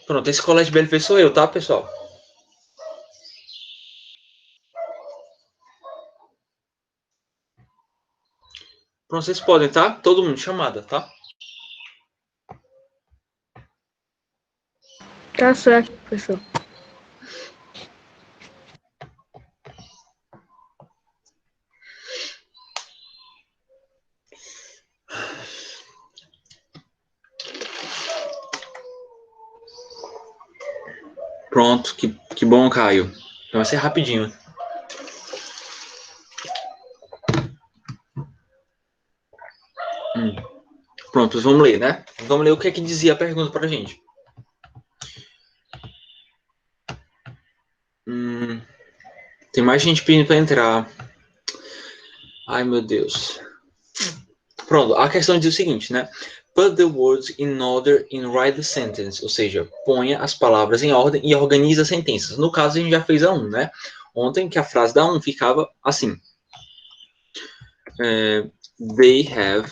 Pronto, esse colégio BLV sou eu, tá, pessoal? Pronto, vocês podem, tá? Todo mundo, chamada, tá? Tá certo, professor. Pronto, que bom, Caio. Então vai ser rapidinho. Pronto, vamos ler, né? Vamos ler o que é que dizia a pergunta pra gente. Tem mais gente pedindo pra entrar. Ai, meu Deus. Pronto, a questão diz o seguinte, né? Put the words in order and write the sentence. Ou seja, ponha as palavras em ordem e organize as sentenças. No caso, a gente já fez a 1, né? Ontem, que a frase da 1 ficava assim. They have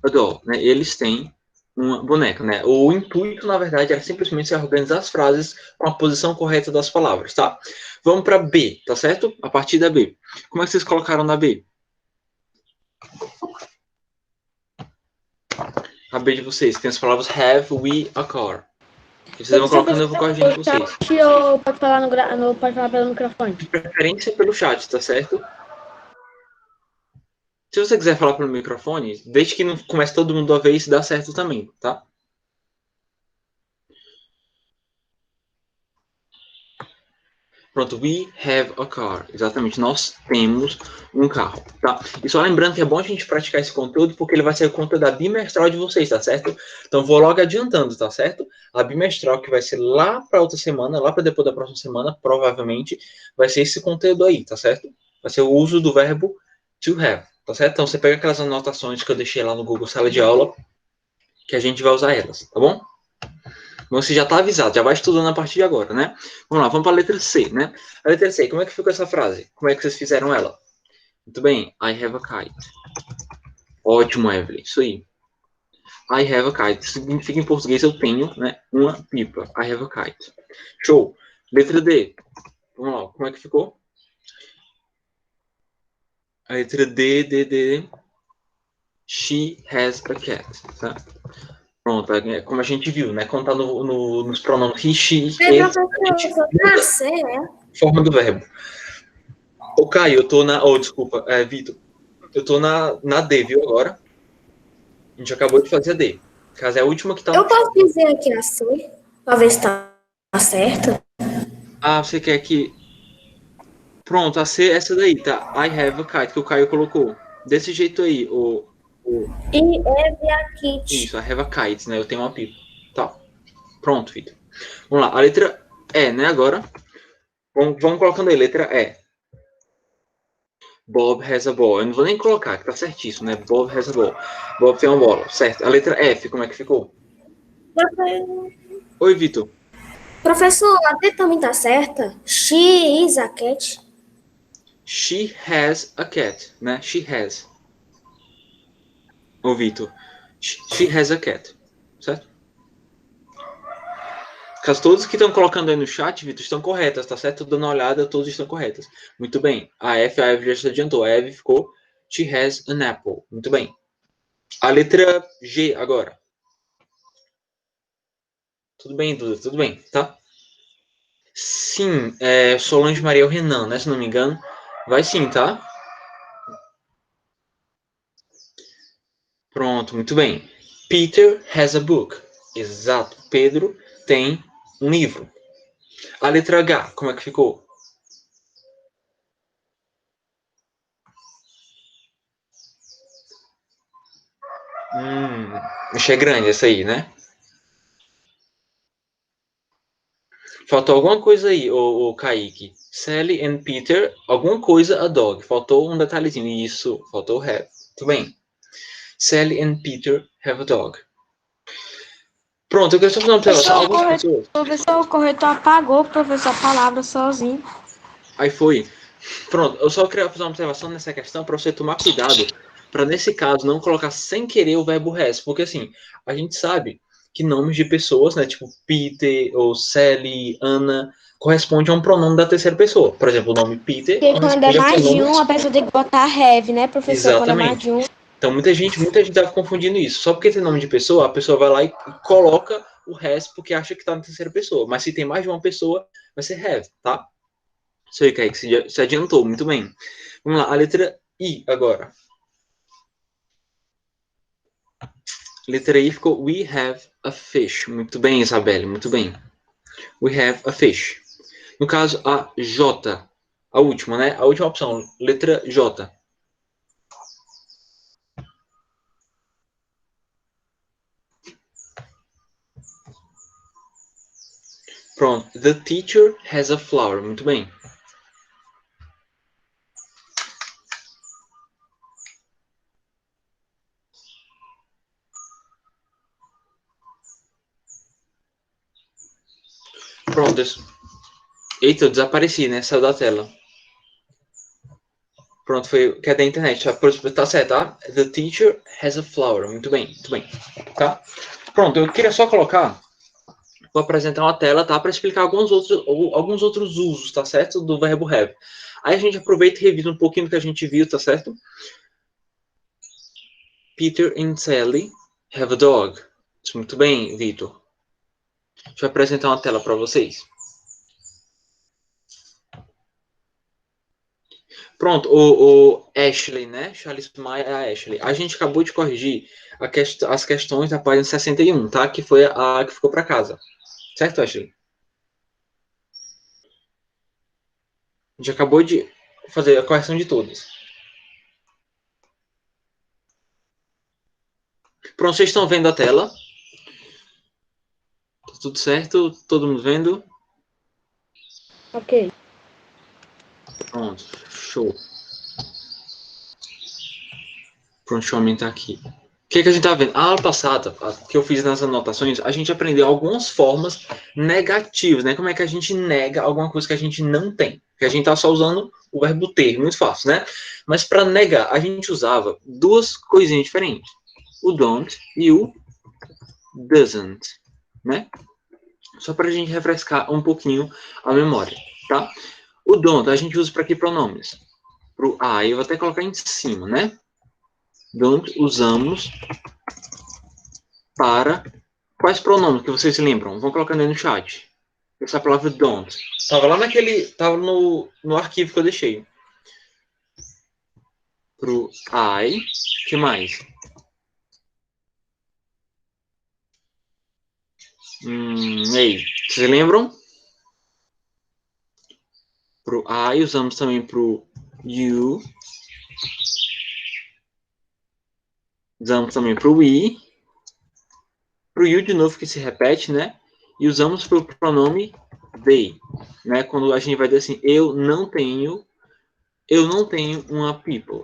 a doll, né? Eles têm uma boneca, né? O intuito, na verdade, era simplesmente organizar as frases com a posição correta das palavras, tá? Vamos para B, tá certo? A partir da B. Como é que vocês colocaram na B? A B de vocês tem as palavras have, we, a car. Vocês vão colocando, eu vou corrigindo vocês. Ou pode falar, pode falar pelo microfone? De preferência pelo chat, tá certo? Se você quiser falar pelo microfone, desde que não comece todo mundo a vez, dá certo também, tá? Pronto, we have a car. Exatamente, nós temos um carro, tá? E só lembrando que é bom a gente praticar esse conteúdo, porque ele vai ser o conteúdo da bimestral de vocês, tá certo? Então, vou logo adiantando, tá certo? A bimestral, que vai ser lá para outra semana, lá para depois da próxima semana, provavelmente, vai ser esse conteúdo aí, tá certo? Vai ser o uso do verbo to have, tá certo? Então, você pega aquelas anotações que eu deixei lá no Google Sala de Aula, que a gente vai usar elas, tá bom? Você já está avisado, já vai estudando a partir de agora, né? Vamos lá, vamos para a letra C, né? A letra C, como é que ficou essa frase? Como é que vocês fizeram ela? Muito bem, I have a kite. Ótimo, Evelyn, isso aí. I have a kite. Significa em português eu tenho, né? Uma pipa. I have a kite. Show. Letra D. Vamos lá, como é que ficou? A letra D. She has a cat, tá? Pronto, como a gente viu, né? Quando tá nos pronomes he, she, it, a gente muda a forma do verbo. Ô, Caio, eu tô na... Oh, desculpa, Vitor. Eu tô na D, viu, agora? A gente acabou de fazer a D. Caso é a última que tá... Eu posso dizer aqui a C, pra ver se tá certo? Ah, você quer que... Pronto, a C é essa daí, tá? I have a kite, que o Caio colocou. Desse jeito aí, E have a kit. Isso, I have a kite, né? Eu tenho uma pipa. Tá. Pronto, Vitor. Vamos lá, a letra E, né, agora? Vamos colocando aí, letra E. Bob has a ball. Eu não vou nem colocar, que tá certíssimo, né? Bob has a ball. Bob tem uma bola, certo. A letra F, como é que ficou? Oi, Vitor. Professor, a D também tá certa? She is a cat. She has a cat, né? She has. Ô, Vitor. She has a cat, certo? Caso todos que estão colocando aí no chat, Vitor, estão corretas, tá certo? Tô dando uma olhada, todos estão corretas. Muito bem. A Eve já se adiantou. A Eve ficou she has an apple. Muito bem. A letra G agora. Tudo bem, Duda? Tudo bem, tá? Sim, Solange Maria Renan, né? Se não me engano. Vai sim, tá? Pronto, muito bem. Peter has a book. Exato. Pedro tem um livro. A letra H, como é que ficou? Achei grande essa aí, né? Faltou alguma coisa aí, o Kaique. Sally and Peter, alguma coisa a dog. Faltou um detalhezinho. Isso, faltou have. Tudo bem. Sally and Peter have a dog. Pronto, eu quero só fazer uma observação. O professor corretor apagou, professor, a palavra sozinho. Aí foi. Pronto, eu só queria fazer uma observação nessa questão para você tomar cuidado, para nesse caso não colocar sem querer o verbo has, porque assim, a gente sabe que nomes de pessoas, né, tipo Peter ou Sally, Ana, corresponde a um pronome da terceira pessoa. Por exemplo, o nome Peter Porque quando é corresponde a mais de pronome... um, a pessoa tem que botar have, né, professor? Quando é mais Exatamente. de um. Então, muita gente estava confundindo isso. Só porque tem nome de pessoa, a pessoa vai lá e coloca o has porque acha que está na terceira pessoa. Mas se tem mais de uma pessoa, vai ser have, tá? Isso aí, Kaique, se adiantou, muito bem. Vamos lá, a letra I agora. Letra I ficou we have a fish. Muito bem, Isabelle, muito bem. We have a fish. No caso, a J, a última, né? A última opção, letra J. Pronto. The teacher has a flower. Muito bem. Pronto. Eita, eu desapareci, né? Saiu da tela. Pronto, foi que é da internet. Tá certo, tá? The teacher has a flower. Muito bem, muito bem. Tá? Pronto, eu queria só colocar... Vou apresentar uma tela, tá? Para explicar alguns outros usos, tá certo? Do verbo have. Aí a gente aproveita e revisa um pouquinho do que a gente viu, tá certo? Peter and Sally have a dog. Muito bem, Vitor. Deixa eu apresentar uma tela para vocês. Pronto, o Ashley, né? Charles Maia é a Ashley. A gente acabou de corrigir as questões da página 61, tá? Que foi a que ficou para casa. Certo, Ashley? A gente acabou de fazer a correção de todas. Pronto, vocês estão vendo a tela? Tá tudo certo? Todo mundo vendo? Ok. Pronto, show. Pronto, deixa eu aumentar aqui. O que a gente tá vendo? A aula passada, que eu fiz nas anotações, a gente aprendeu algumas formas negativas, né? Como é que a gente nega alguma coisa que a gente não tem. Que a gente tá só usando o verbo ter, muito fácil, né? Mas para negar, a gente usava duas coisinhas diferentes. O don't e o doesn't, né? Só para a gente refrescar um pouquinho a memória, tá? O don't a gente usa para que pronomes? Pro I, eu vou até colocar em cima, né? Don't usamos para quais pronomes que vocês se lembram? Vão colocando aí no chat. Essa palavra don't. Tava lá tava no arquivo que eu deixei. Pro I, que mais? Aí, vocês lembram? Pro I, usamos também pro you. Usamos também pro we. Pro you de novo, que se repete, né? E usamos pro pronome they, né? Quando a gente vai dizer assim, eu não tenho uma people.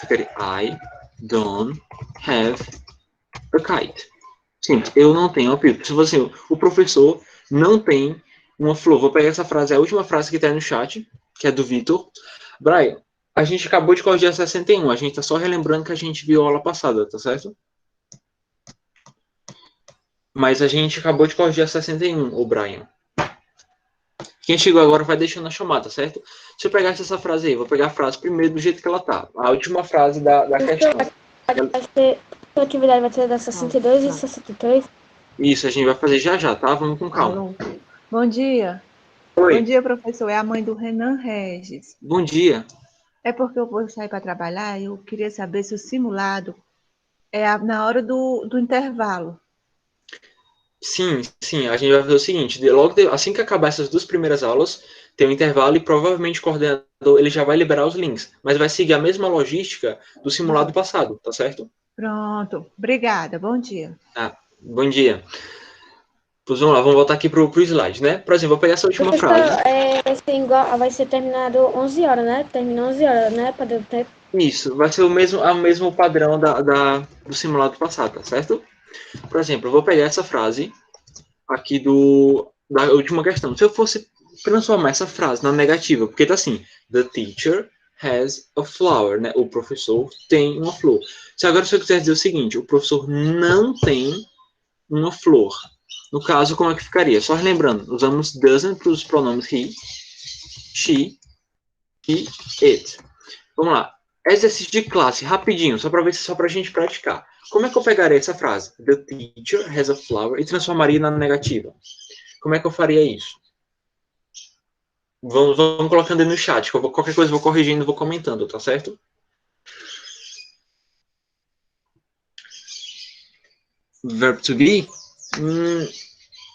Ficaria I don't have a kite. Sim, eu não tenho uma people. Se fosse assim, o professor não tem uma flor. Vou pegar essa frase, a última frase que está no chat, que é do Vitor. Brian, a gente acabou de corrigir a 61. A gente está só relembrando que a gente viu a aula passada, tá certo? Mas a gente acabou de corrigir a 61, o Brian. Quem chegou agora vai deixando a chamada, certo? Se eu pegasse essa frase aí, vou pegar a frase primeiro do jeito que ela tá. A última frase da questão. A atividade vai ser da 62 e 63. Isso, a gente vai fazer já já, tá? Vamos com calma. Bom dia. Oi. Bom dia, professor. É a mãe do Renan Regis. Bom dia. É porque eu vou sair para trabalhar e eu queria saber se o simulado é na hora do intervalo. Sim, a gente vai fazer o seguinte, assim que acabar essas duas primeiras aulas, tem um intervalo e provavelmente o coordenador ele já vai liberar os links, mas vai seguir a mesma logística do simulado passado, tá certo? Pronto. Obrigada. Bom dia. Bom dia. Pois vamos lá, vamos voltar aqui pro slide, né? Por exemplo, vou pegar essa última frase. Vai ser terminado 11 horas, né? Termina 11 horas, né? Para dar tempo. Isso, vai ser o mesmo padrão do simulado passado, tá certo? Por exemplo, eu vou pegar essa frase aqui da última questão. Se eu fosse transformar essa frase na negativa, porque tá assim, the teacher has a flower, né? O professor tem uma flor. Se eu quiser dizer o seguinte, o professor não tem uma flor. No caso, como é que ficaria? Só lembrando, usamos doesn't para os pronomes he, she e it. Vamos lá. Exercício de classe, rapidinho, só para a gente praticar. Como é que eu pegaria essa frase? The teacher has a flower e transformaria na negativa. Como é que eu faria isso? Vamos colocando aí no chat. Qualquer coisa eu vou corrigindo, vou comentando, tá certo? Verb to be?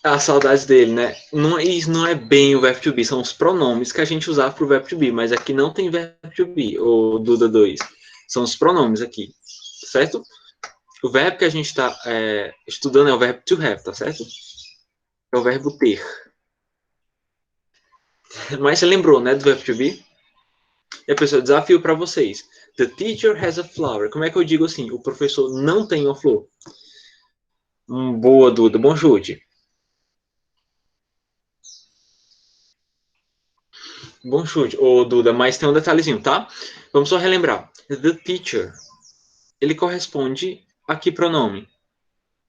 As saudades dele, né? Isso não é bem o verb to be, são os pronomes que a gente usava para o verb to be, mas aqui não tem verb to be, ou Duda 2. São os pronomes aqui, certo? O verbo que a gente está estudando é o verbo to have, tá certo? É o verbo ter. Mas você lembrou, né, do verbo to be? E a pessoa, desafio para vocês. The teacher has a flower. Como é que eu digo assim? O professor não tem uma flor. Boa, Duda. Bom chute. Bom chute. Ô, Duda, mas tem um detalhezinho, tá? Vamos só relembrar. The teacher, ele corresponde a que pronome?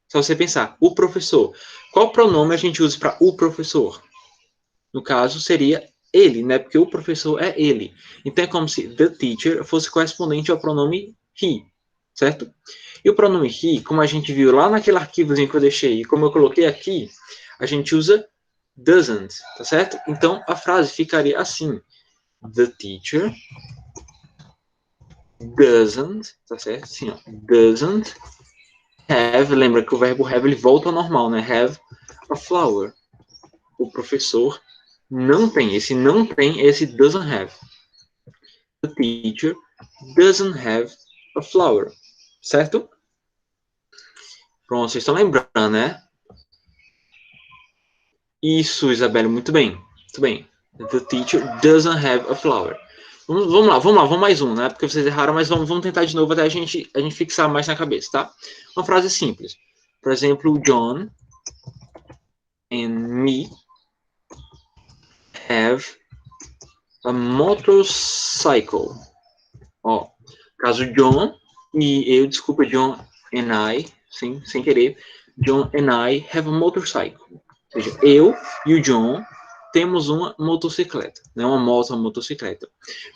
Só você pensar. O professor. Qual pronome a gente usa para o professor? No caso, seria ele, né? Porque o professor é ele. Então, é como se the teacher fosse correspondente ao pronome he, certo? E o pronome he, como a gente viu lá naquele arquivozinho que eu deixei, e como eu coloquei aqui, a gente usa doesn't, tá certo? Então, a frase ficaria assim. The teacher doesn't, tá certo? Assim, ó, doesn't have, lembra que o verbo have, ele volta ao normal, né? Have a flower. O professor não tem, esse doesn't have. The teacher doesn't have a flower. Certo? Pronto, vocês estão lembrando, né? Isso, Isabelle, muito bem. Muito bem. The teacher doesn't have a flower. Vamos mais um, né? Porque vocês erraram, mas vamos tentar de novo até a gente fixar mais na cabeça, tá? Uma frase simples. Por exemplo, John and me have a motorcycle. Ó, caso John e eu, desculpa, John and I, sim, sem querer, John and I have a motorcycle. Ou seja, eu e o John temos uma motocicleta, né? Uma moto, uma motocicleta.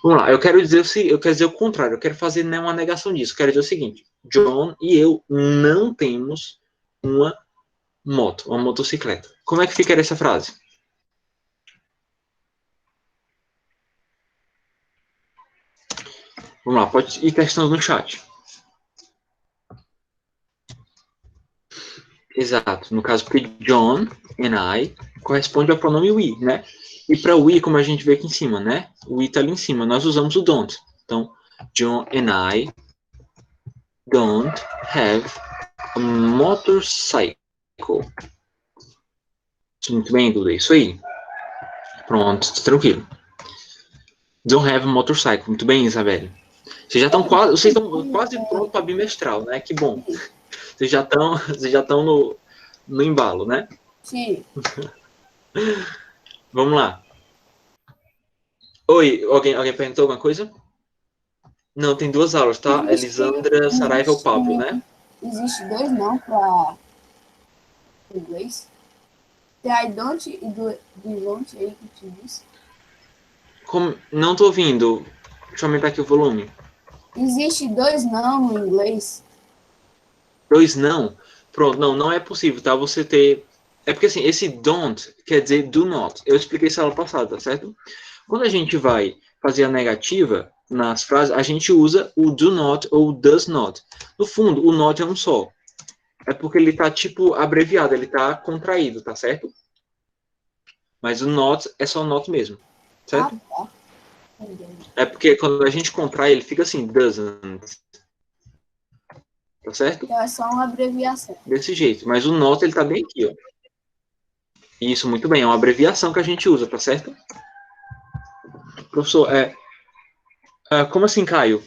Vamos lá, eu quero dizer o contrário, eu quero fazer uma negação disso. Eu quero dizer o seguinte: John e eu não temos uma moto, uma motocicleta. Como é que ficaria essa frase? Vamos lá, pode ir testando no chat. Exato. No caso, porque John and I corresponde ao pronome we, né? E para we, como a gente vê aqui em cima, né? O we está ali em cima. Nós usamos o don't. Então, John and I don't have a motorcycle. Muito bem, Duda. Isso aí. Pronto, tranquilo. Don't have a motorcycle. Muito bem, Isabelle. Vocês estão quase prontos para bimestral, né? Que bom. Vocês já estão no embalo, né? Sim. Vamos lá. Oi, alguém perguntou alguma coisa? Não, tem 2 aulas, tá? Elisandra, Saraiva e o Pablo, né? Existe 2 não para inglês. Tem I don't e do don't aí que te disse. Não tô ouvindo. Deixa eu aumentar aqui o volume. Existe 2 não no inglês. 2 não? Pronto, não é possível, tá? Você ter... É porque, assim, esse don't quer dizer do not. Eu expliquei isso na aula passada, tá certo? Quando a gente vai fazer a negativa nas frases, a gente usa o do not ou does not. No fundo, o not é um só. É porque ele tá, tipo, abreviado, ele tá contraído, tá certo? Mas o not é só not mesmo, certo? Ah, tá. É porque quando a gente contrai, ele fica assim, doesn't. Tá certo? Então é só uma abreviação. Desse jeito. Mas o not, ele tá bem aqui, ó. Isso, muito bem. É uma abreviação que a gente usa, tá certo? Professor, como assim, Caio?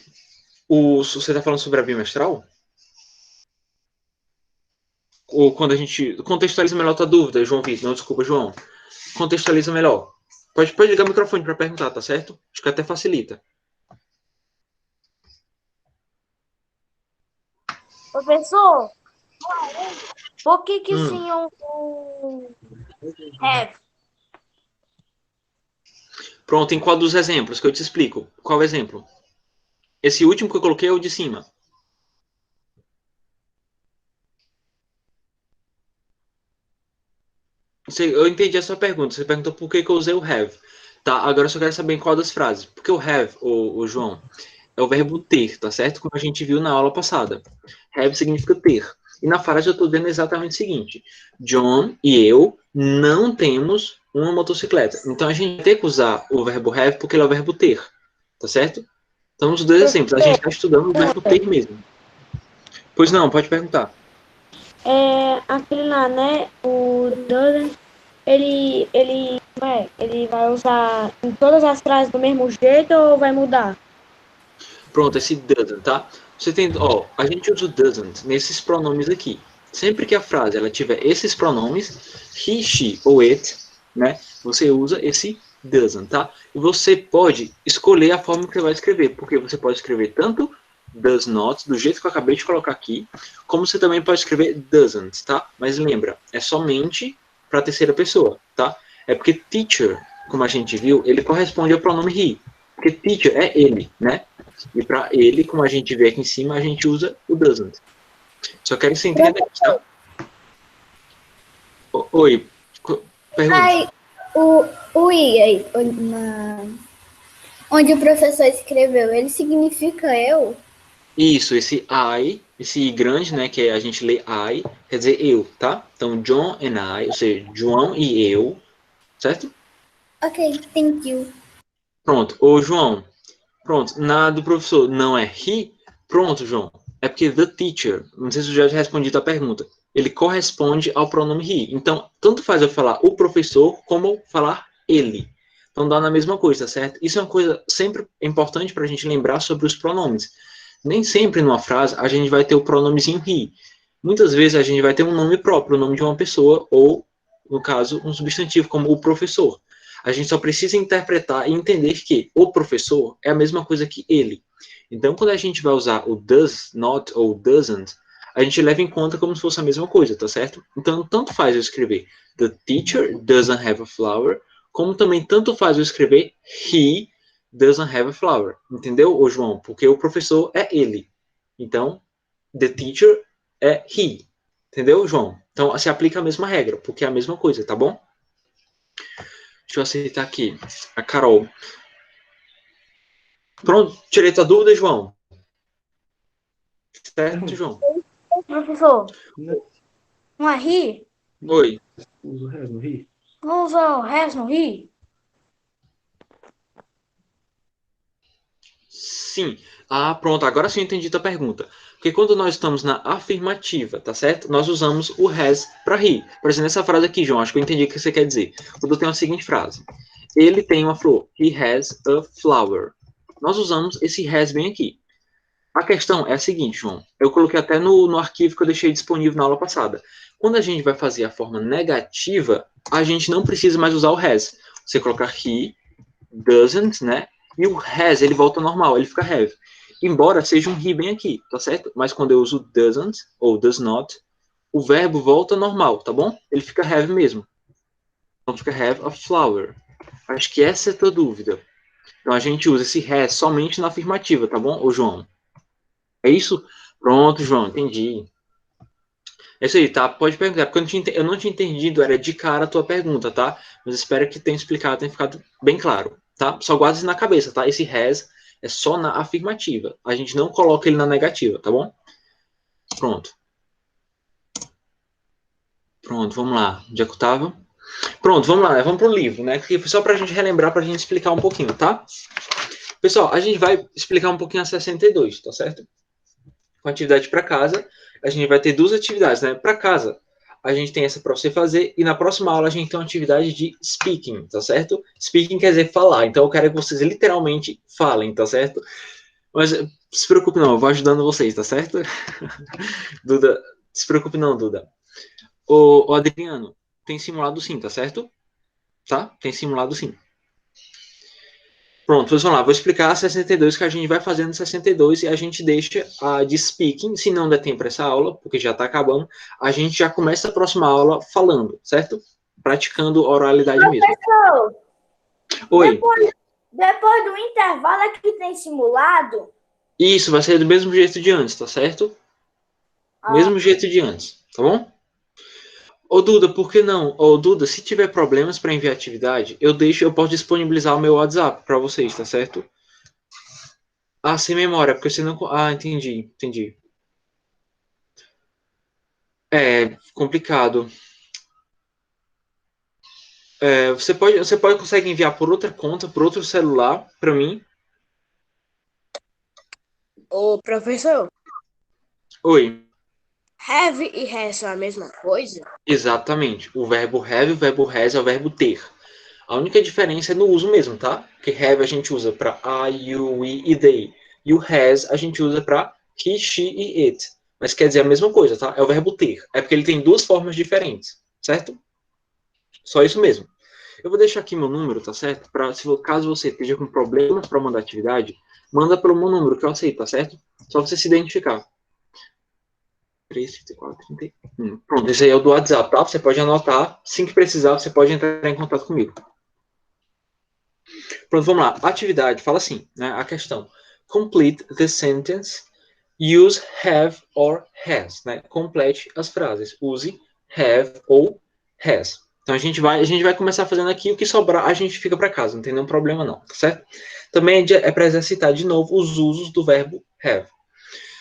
Você tá falando sobre a bimestral? Ou quando a gente... Contextualiza melhor a tua dúvida, João Vitor. Não, desculpa, João. Contextualiza melhor. Pode ligar o microfone para perguntar, tá certo? Acho que até facilita. Professor, Por que Hum. sim o have? Pronto, em qual dos exemplos que eu te explico? Qual exemplo? Esse último que eu coloquei é o de cima. Eu entendi a sua pergunta. Você perguntou por que eu usei o have. Tá, agora eu só quero saber em qual das frases. Porque o have, o João, é o verbo ter, tá certo? Como a gente viu na aula passada. Have significa ter. E na frase eu estou dizendo exatamente o seguinte: John e eu não temos uma motocicleta. Então a gente tem que usar o verbo have porque ele é o verbo ter, tá certo? Então, os dois exemplos, a gente está estudando o verbo ter mesmo. Pois não, pode perguntar. Aquele lá, né? O doesn't, ele vai usar em todas as frases do mesmo jeito ou vai mudar? Pronto, esse doesn't, tá? Você tem, ó, a gente usa o doesn't nesses pronomes aqui. Sempre que a frase ela tiver esses pronomes, he, she ou it, né? Você usa esse doesn't, tá? E você pode escolher a forma que você vai escrever, porque você pode escrever tanto does not, do jeito que eu acabei de colocar aqui, como você também pode escrever doesn't, tá? Mas lembra, é somente para a terceira pessoa, tá? É porque teacher, como a gente viu, ele corresponde ao pronome he. Porque teacher é ele, né? E para ele, como a gente vê aqui em cima, a gente usa o doesn't. Só quero que você entenda isso, tá? Oi, pergunta. Ai, o I aí, onde o professor escreveu, ele significa eu? Isso, esse I, esse I grande, né, que a gente lê I, quer dizer eu, tá? Então, John and I, ou seja, João e eu, certo? Ok, thank you. Pronto. Ô, João, pronto. Na do professor não é he? Pronto, João. É porque the teacher, não sei se eu já respondi a pergunta, ele corresponde ao pronome he. Então, tanto faz eu falar o professor como falar ele. Então dá na mesma coisa, certo? Isso é uma coisa sempre importante para a gente lembrar sobre os pronomes. Nem sempre numa frase a gente vai ter o pronomezinho he. Muitas vezes a gente vai ter um nome próprio, o nome de uma pessoa, ou, no caso, um substantivo, como o professor. A gente só precisa interpretar e entender que o professor é a mesma coisa que ele. Então, quando a gente vai usar o does not ou doesn't, a gente leva em conta como se fosse a mesma coisa, tá certo? Então, tanto faz eu escrever the teacher doesn't have a flower, como também tanto faz eu escrever he doesn't have a flower. Entendeu, ô João? Porque o professor é ele. Então, the teacher é he. Entendeu, João? Então, se aplica a mesma regra, porque é a mesma coisa, tá bom? Deixa eu aceitar aqui. A Carol. Pronto, tirei tua dúvida, João. Certo, João? Professor, não é he? Oi. Usa o has no he? Não usa o has no he? Sim. Ah, pronto. Agora sim eu entendi tua pergunta. Porque quando nós estamos na afirmativa, tá certo? Nós usamos o has para he. Por exemplo, nessa frase aqui, João, acho que eu entendi o que você quer dizer. Quando eu tenho a seguinte frase. Ele tem uma flor. He has a flower. Nós usamos esse has bem aqui. A questão é a seguinte, João. Eu coloquei até no arquivo que eu deixei disponível na aula passada. Quando a gente vai fazer a forma negativa, a gente não precisa mais usar o has. Você colocar he, doesn't, né? E o has, ele volta ao normal, ele fica have. Embora seja um he bem aqui, tá certo? Mas quando eu uso doesn't ou does not, o verbo volta ao normal, tá bom? Ele fica have mesmo. Então fica have a flower. Acho que essa é a tua dúvida. Então a gente usa esse has somente na afirmativa, tá bom, ô João? É isso? Pronto, João, entendi. É isso aí, tá? Pode perguntar, porque eu não tinha entendido, era de cara a tua pergunta, tá? Mas espero que tenha explicado, tenha ficado bem claro, tá? Só guarda isso na cabeça, tá? Esse has é só na afirmativa. A gente não coloca ele na negativa, tá bom? Pronto. Pronto, vamos lá. Onde é que eu tava? Pronto, vamos lá, né? Vamos pro livro, né? Só pra gente relembrar, pra gente explicar um pouquinho, tá? Pessoal, a gente vai explicar um pouquinho a 62, tá certo? Com atividade para casa, a gente vai ter duas atividades, né? Para casa, a gente tem essa para você fazer, e na próxima aula a gente tem uma atividade de speaking, tá certo? Speaking quer dizer falar, então eu quero que vocês literalmente falem, tá certo? Mas se preocupe não, eu vou ajudando vocês, tá certo? Duda, se preocupe não, Duda. O Adriano, tem simulado sim, tá certo? Tá? Tem simulado sim. Pronto, vamos lá. Vou explicar a 62 que a gente vai fazendo 62 e a gente deixa a de speaking, se não der tempo para essa aula, porque já está acabando, a gente já começa a próxima aula falando, certo? Praticando oralidade mesmo. Professor, Oi. depois do intervalo é que tem simulado? Isso, vai ser do mesmo jeito de antes, tá certo? Mesmo jeito de antes, tá bom? Ô Duda, por que não? Ô Duda, se tiver problemas para enviar atividade, eu posso disponibilizar o meu WhatsApp para vocês, tá certo? Ah, sem memória, porque você não. Ah, entendi. É complicado. Você pode conseguir enviar por outra conta, por outro celular, para mim? Ô, professor, Oi. have e has são a mesma coisa? Exatamente. O verbo have e o verbo has é o verbo ter. A única diferença é no uso mesmo, tá? Porque have a gente usa para I, you, we e they. E o has a gente usa para he, she e it. Mas quer dizer a mesma coisa, tá? É o verbo ter. É porque ele tem duas formas diferentes, certo? Só isso mesmo. Eu vou deixar aqui meu número, tá certo? Caso você esteja com problemas para mandar atividade, manda pelo meu número que eu aceito, tá certo? Só você se identificar. 33431. Pronto, esse aí é o do WhatsApp, tá? Você pode anotar. Assim que precisar, você pode entrar em contato comigo. Pronto, vamos lá. Atividade, fala assim, né? A questão. Complete the sentence. Use have or has, né? Complete as frases. Use have ou has. Então a gente vai começar fazendo aqui, o que sobrar a gente fica para casa, não tem nenhum problema não, tá certo? Também é para exercitar de novo os usos do verbo have.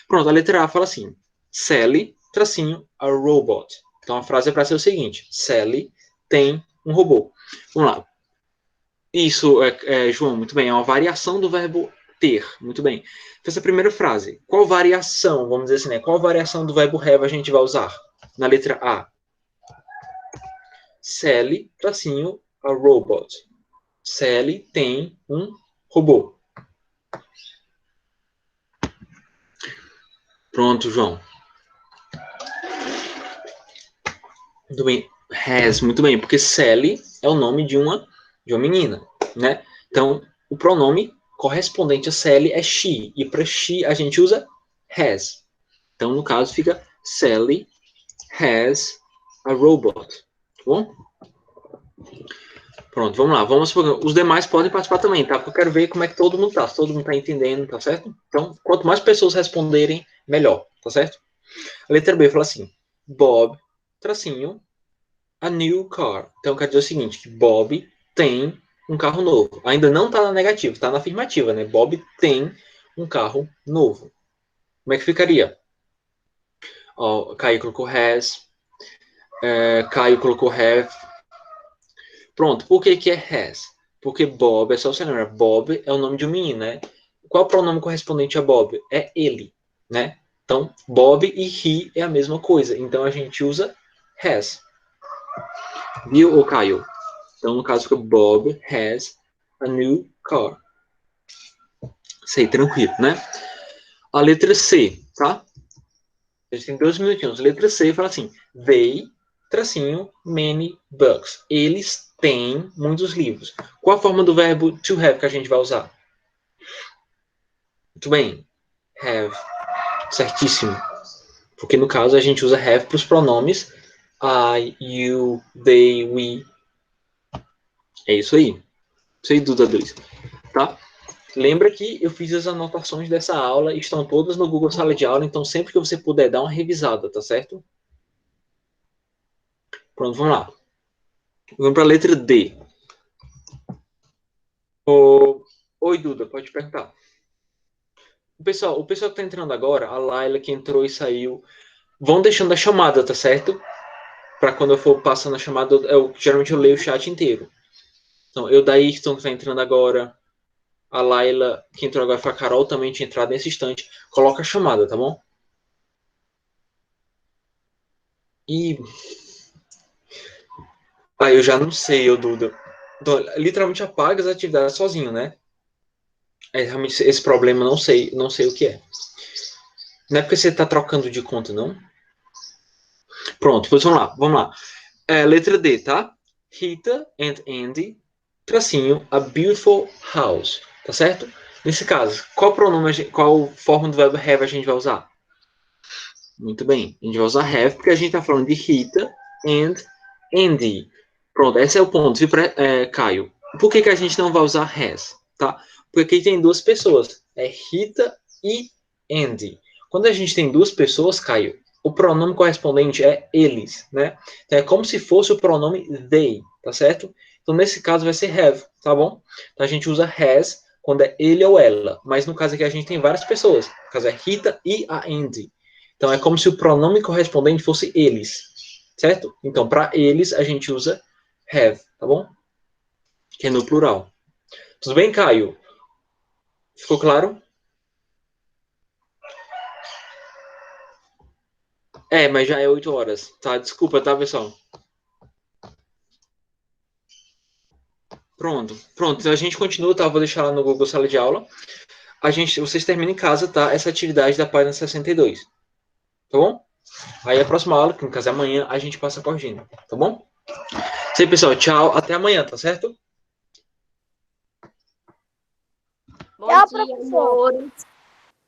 Pronto, a letra A fala assim: Sally, tracinho, a robot. Então a frase é para ser o seguinte: Sally tem um robô. Vamos lá. Isso, João, muito bem. É uma variação do verbo ter. Muito bem. Então, essa primeira frase. Qual variação, vamos dizer assim, né? Qual variação do verbo have a gente vai usar? Na letra A. Sally, tracinho, a robot. Sally tem um robô. Pronto, João. Muito bem. Has, muito bem. Porque Sally é o nome de uma menina, né? Então, o pronome correspondente a Sally é she. E para she a gente usa has. Então, no caso, fica Sally has a robot. Tá bom? Pronto, vamos lá. Os demais podem participar também, tá? Porque eu quero ver como é que todo mundo tá. Se todo mundo tá entendendo, tá certo? Então, quanto mais pessoas responderem, melhor, tá certo? A letra B fala assim: Bob, tracinho, a new car. Então, quer dizer o seguinte, que Bob tem um carro novo. Ainda não tá na negativa, tá na afirmativa, né? Bob tem um carro novo. Como é que ficaria? Ó, Caio colocou has. Caio colocou have. Pronto, por que é has? Porque Bob, é só você lembrar, Bob é o nome de um menino, né? Qual é o pronome correspondente a Bob? É ele, né? Então, Bob e he é a mesma coisa. Então, a gente usa has. Viu, ou Caio? Então, no caso, fica Bob has a new car. Sei, tranquilo, né? A letra C, tá? A gente tem 2 minutinhos. A letra C fala assim: They, tracinho, many books. Eles têm muitos livros. Qual a forma do verbo to have que a gente vai usar? Muito bem. Have. Certíssimo. Porque no caso a gente usa have para os pronomes I, you, they, we. É isso aí. Isso aí, Duda 2. Tá? Lembra que eu fiz as anotações dessa aula, estão todas no Google Sala de Aula, então sempre que você puder, dá uma revisada, tá certo? Pronto, vamos lá. Vamos para a letra D. Oi, Duda, pode perguntar. O pessoal que está entrando agora, a Laila que entrou e saiu, vão deixando a chamada, tá certo? Para quando eu for passando a chamada, geralmente eu leio o chat inteiro. Então, eu daí que está entrando agora, a Laila que entrou agora foi a Carol, também tinha entrado nesse instante. Coloca a chamada, tá bom? E... eu já não sei, Duda. Então, literalmente apaga as atividades sozinho, né? Realmente esse problema não sei o que é. Não é porque você está trocando de conta, não? Pronto, pois vamos lá. Letra D, tá? Rita and Andy, tracinho, a beautiful house. Tá certo? Nesse caso, qual forma do verbo have a gente vai usar? Muito bem, a gente vai usar have porque a gente está falando de Rita and Andy. Pronto, esse é o ponto, viu, Caio? Por que a gente não vai usar has? Tá? Porque aqui tem duas pessoas, é Rita e Andy. Quando a gente tem duas pessoas, Caio, o pronome correspondente é eles, né? Então é como se fosse o pronome they, tá certo? Então nesse caso vai ser have, tá bom? Então a gente usa has quando é ele ou ela, mas no caso aqui a gente tem várias pessoas. No caso é Rita e a Andy. Então é como se o pronome correspondente fosse eles, certo? Então para eles a gente usa have, tá bom? Que é no plural. Tudo bem, Caio? Ficou claro? Mas já é 8 horas, tá? Desculpa, tá, pessoal? Pronto. Então a gente continua, tá? Vou deixar lá no Google Sala de Aula. Vocês terminam em casa, tá? Essa atividade da página 62. Tá bom? Aí a próxima aula, que no caso é amanhã, a gente passa corrigindo, tá bom? Isso aí, pessoal. Tchau. Até amanhã, tá certo? Bom Tchau, dia, professor. amores.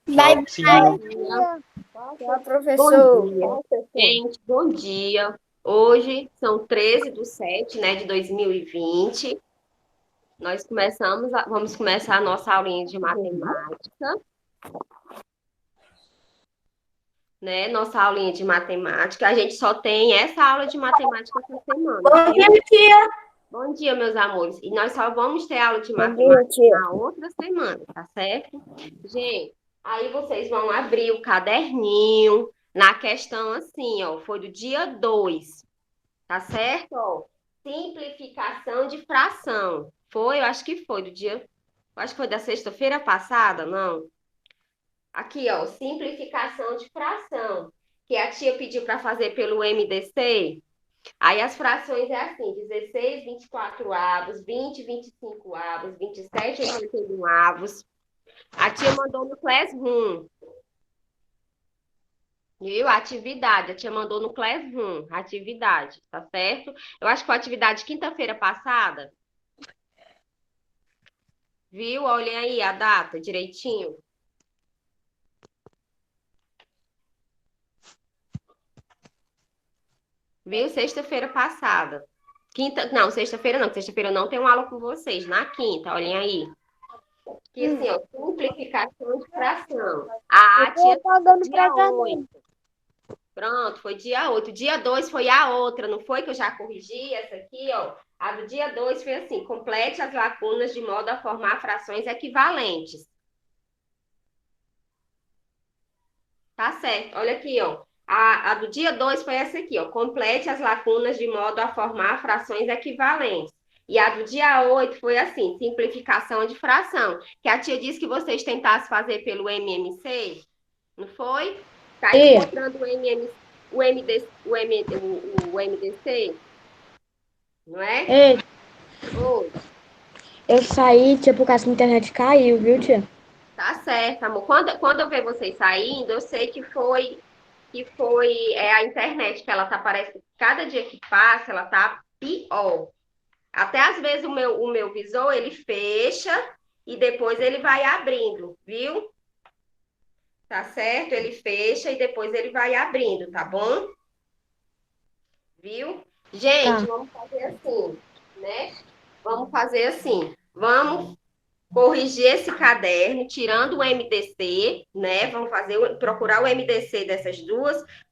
Bye, See you. Tchau, professor. Bom dia. Gente, bom dia. Hoje são 13/7, né, de 2020. Vamos começar a nossa aulinha de matemática. Né? Nossa aulinha de matemática. A gente só tem essa aula de matemática essa semana. Bom dia, tia. Bom dia, meus amores. E nós só vamos ter aula de Bom dia, matemática tia. na outra semana, tá certo? Gente, aí vocês vão abrir o caderninho na questão assim, ó. Foi do dia 2, tá certo? Ó, simplificação de fração. Foi? Eu acho que foi do dia... Eu acho que foi da sexta-feira passada, não? Aqui, ó, simplificação de fração, que a tia pediu para fazer pelo MDC. Aí as frações é assim, 16 24 avos, 20 25 avos, 27 81 avos. A tia mandou no Classroom. Viu? A tia mandou no Classroom, atividade, tá certo? Eu acho que foi atividade quinta-feira passada. Viu? Olhem aí a data direitinho. Viu? Sexta-feira passada. Não, sexta-feira não. Sexta-feira eu não tenho aula com vocês. Na quinta, olhem aí. Que assim, ó, simplificação de fração. A tia dia 8. Pronto, foi dia 8. Dia 2 foi a outra, não foi que eu já corrigi essa aqui, ó. A do dia 2 foi assim, complete as lacunas de modo a formar frações equivalentes. Tá certo, olha aqui, ó. A do dia 2 foi essa aqui, ó. Complete as lacunas de modo a formar frações equivalentes. E a do dia 8 foi assim, simplificação de fração. Que a tia disse que vocês tentassem fazer pelo MMC, não foi? Tá encontrando o MDC? Não é? Ei, Oi. eu saí, tia, por causa que a internet caiu, viu, tia? Tá certo, amor. Quando eu ver vocês saindo, eu sei que foi a internet, que ela tá, parece que cada dia que passa, ela tá pior. Até às vezes o meu visor, ele fecha e depois ele vai abrindo, viu? Tá certo? Ele fecha e depois ele vai abrindo, tá bom? Viu? Gente, vamos fazer assim, né? Vamos fazer assim. Vamos corrigir esse caderno, tirando o MDC, né? Vamos procurar o MDC dessas duas